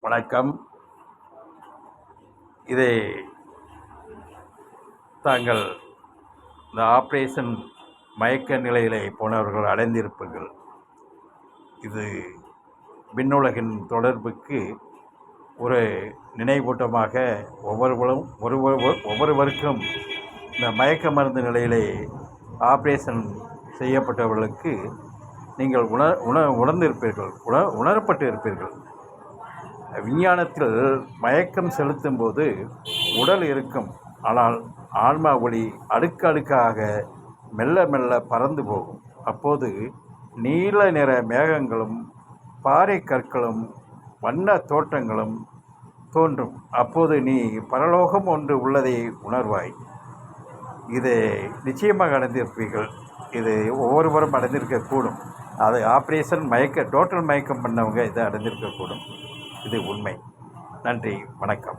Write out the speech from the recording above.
வணக்கம். இதை தாங்கள் இந்த ஆப்ரேஷன் மயக்க நிலையிலே போனவர்கள் அடைந்திருப்பீர்கள். இது விண்ணுலகின் தொடர்புக்கு ஒரு நினைவூட்டமாக ஒவ்வொருவருக்கும் இந்த மயக்க மருந்து நிலையிலே ஆப்ரேஷன் செய்யப்பட்டவர்களுக்கு நீங்கள் உணர்ந்திருப்பீர்கள், உணரப்பட்டு இருப்பீர்கள். விஞ்ஞானத்தில் மயக்கம் செலுத்தும் போது உடல் இருக்கும், ஆனால் ஆன்மா ஒளி அடுக்கடுக்காக மெல்ல மெல்ல பறந்து போகும். அப்போது நீல நிற மேகங்களும் பாறை கற்களும் வண்ண தோற்றங்களும் தோன்றும். அப்போது நீ பரலோகம் ஒன்று உள்ளதை உணர்வாய். இதை நிச்சயமாக அடைந்திருப்பீர்கள். இது ஒவ்வொருவரும் அடைந்திருக்கக்கூடும். அது ஆப்ரேஷன் டோட்டல் மயக்கம் பண்ணவங்க இதை அடைந்திருக்கக்கூடும். இது உண்மை. நன்றி, வணக்கம்.